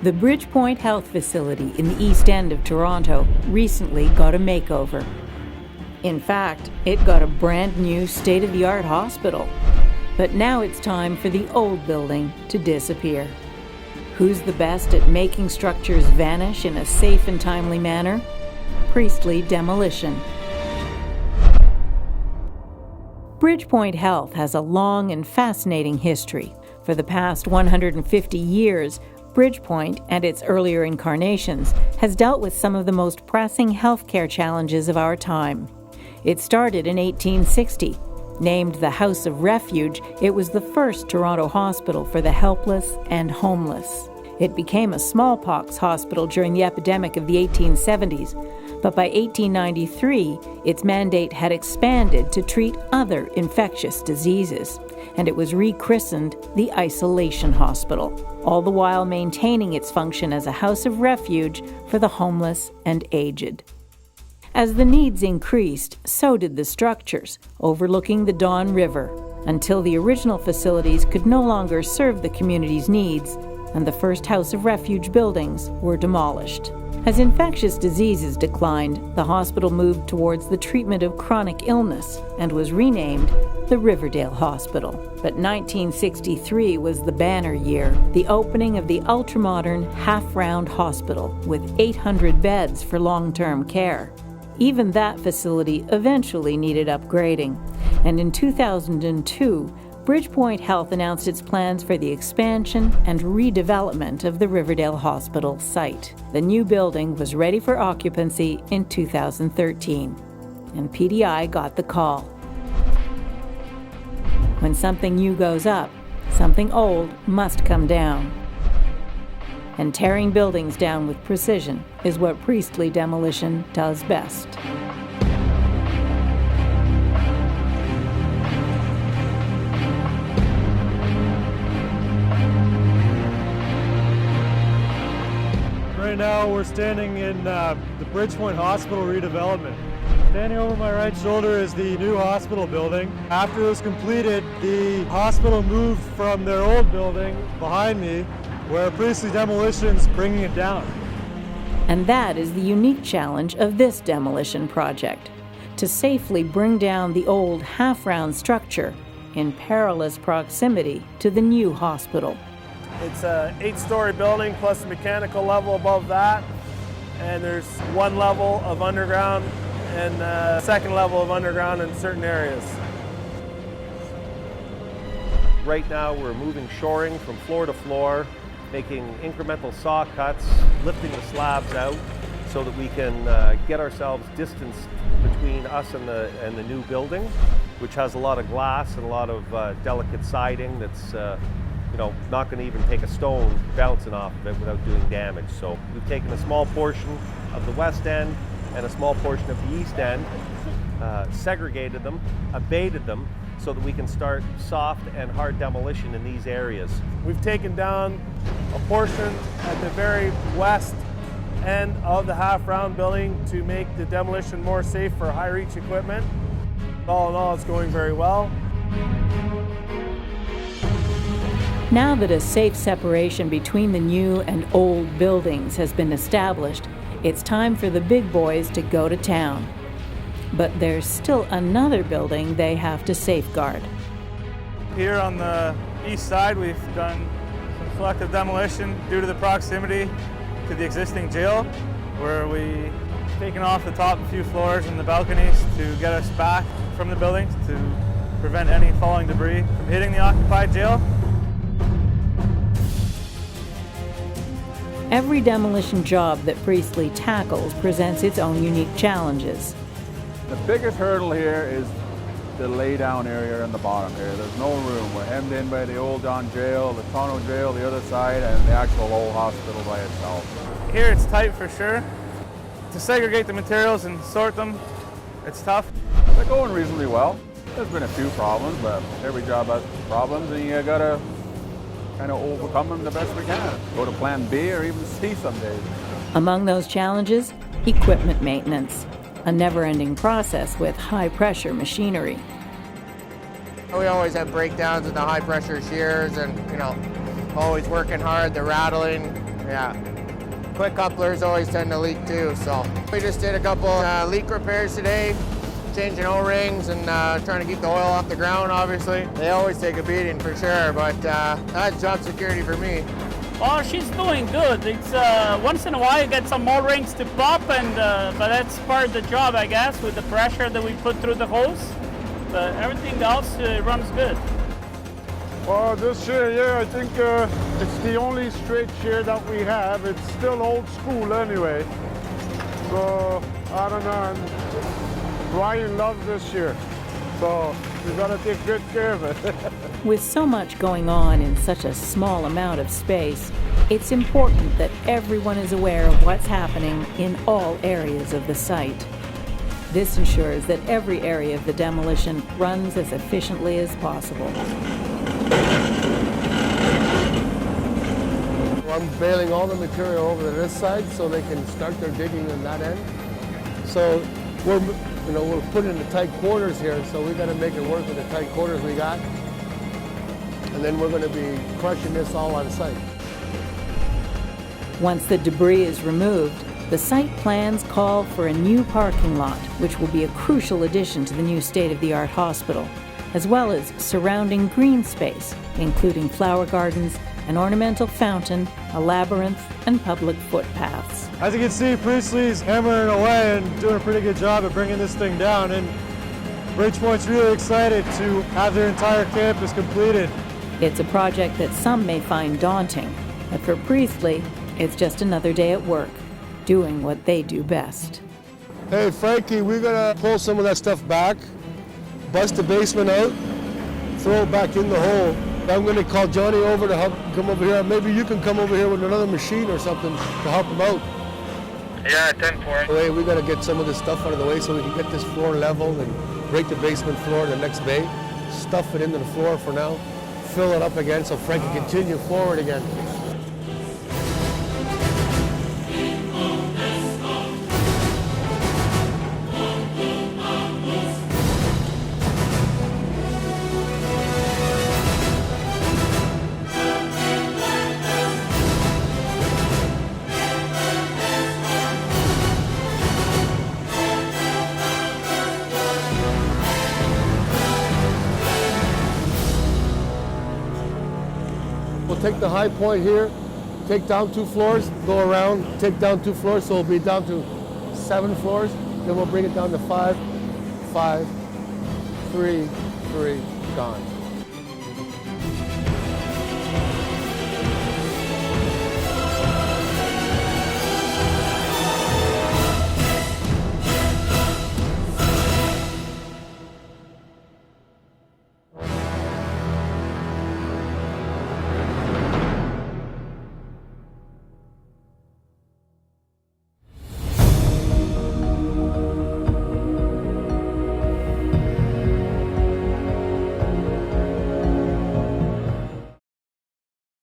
The Bridgepoint Health Facility in the East End of Toronto recently got a makeover. In fact, it got a brand new state-of-the-art hospital. But now it's time for the old building to disappear. Who's the best at making structures vanish in a safe and timely manner? Priestley Demolition. Bridgepoint Health has a long and fascinating history. For the past 150 years, Bridgepoint and its earlier incarnations has dealt with some of the most pressing healthcare challenges of our time. It started in 1860. Named the House of Refuge, it was the first Toronto hospital for the helpless and homeless. It became a smallpox hospital during the epidemic of the 1870s, but by 1893, its mandate had expanded to treat other infectious diseases, and it was rechristened the Isolation Hospital, all the while maintaining its function as a house of refuge for the homeless and aged. As the needs increased, so did the structures, overlooking the Don River, until the original facilities could no longer serve the community's needs, and the first House of Refuge buildings were demolished. As infectious diseases declined, the hospital moved towards the treatment of chronic illness and was renamed the Riverdale Hospital. But 1963 was the banner year, the opening of the ultramodern half-round hospital with 800 beds for long-term care. Even that facility eventually needed upgrading, and in 2002, Bridgepoint Health announced its plans for the expansion and redevelopment of the Riverdale Hospital site. The new building was ready for occupancy in 2013, and PDI got the call. When something new goes up, something old must come down. And tearing buildings down with precision is what Priestley Demolition does best. Right now we're standing in the Bridgepoint Hospital redevelopment. Standing over my right shoulder is the new hospital building. After it was completed, the hospital moved from their old building behind me, where Priestley Demolition's bringing it down. And that is the unique challenge of this demolition project, to safely bring down the old half-round structure in perilous proximity to the new hospital. It's an 8-story building plus a mechanical level above that, and there's one level of underground and a second level of underground in certain areas. Right now we're moving shoring from floor to floor, making incremental saw cuts, lifting the slabs out so that we can get ourselves distanced between us and the new building, which has a lot of glass and a lot of delicate siding that's not going to even take a stone bouncing off of it without doing damage. So we've taken a small portion of the west end and a small portion of the east end, segregated them, abated them, so that we can start soft and hard demolition in these areas. We've taken down a portion at the very west end of the half-round building to make the demolition more safe for high-reach equipment. All in all, it's going very well. Now that a safe separation between the new and old buildings has been established, it's time for the big boys to go to town. But there's still another building they have to safeguard. Here on the east side, we've done some selective demolition due to the proximity to the existing jail, where we've taken off the top few floors and the balconies to get us back from the buildings to prevent any falling debris from hitting the occupied jail. Every demolition job that Priestley tackles presents its own unique challenges. The biggest hurdle here is the lay-down area in the bottom here. There's no room. We're hemmed in by the old Don jail, the Toronto jail, the other side, and the actual old hospital by itself. Here it's tight for sure. To segregate the materials and sort them, it's tough. They're going reasonably well. There's been a few problems, but every job has problems, and you gotta kind of overcome them the best we can. Go to plan B or even C some days. Among those challenges, equipment maintenance, a never-ending process with high-pressure machinery. We always have breakdowns in the high-pressure shears and, always working hard, the rattling, Yeah. Quick couplers always tend to leak too, so. We just did a couple leak repairs today, changing O-rings and trying to keep the oil off the ground, obviously. They always take a beating for sure, but that's job security for me. Oh, she's doing good. It's once in a while you get some more rings to pop, and but that's part of the job, I guess, with the pressure that we put through the hose. But everything else runs good. Well, this shear, yeah, I think it's the only straight shear that we have. It's still old school anyway. So, I don't know, and Ryan loves this shear. So, we've got to take good care of it. With so much going on in such a small amount of space, it's important that everyone is aware of what's happening in all areas of the site. This ensures that every area of the demolition runs as efficiently as possible. I'm bailing all the material over to this side so they can start their digging on that end. So we're put in the tight quarters here, so we got to make it work with the tight quarters we got. And then we're going to be crushing this all on site. Once the debris is removed, the site plans call for a new parking lot, which will be a crucial addition to the new state-of-the-art hospital, as well as surrounding green space, including flower gardens, an ornamental fountain, a labyrinth, and public footpaths. As you can see, Priestley's hammering away and doing a pretty good job at bringing this thing down, and Bridgepoint's really excited to have their entire campus completed. It's a project that some may find daunting, but for Priestley, it's just another day at work, doing what they do best. Hey, Frankie, we're going to pull some of that stuff back, bust the basement out, throw it back in the hole. I'm going to call Johnny over to help come over here. Maybe you can come over here with another machine or something to help him out. Yeah, 10-4. Anyway, we got to get some of this stuff out of the way so we can get this floor level and break the basement floor the next day. Stuff it into the floor for now. Fill it up again so Frank can continue forward again. We'll take the high point here, take down 2 floors, go around, take down 2 floors, so we'll be down to 7 floors. Then we'll bring it down to 5, 5, 3, 3, gone.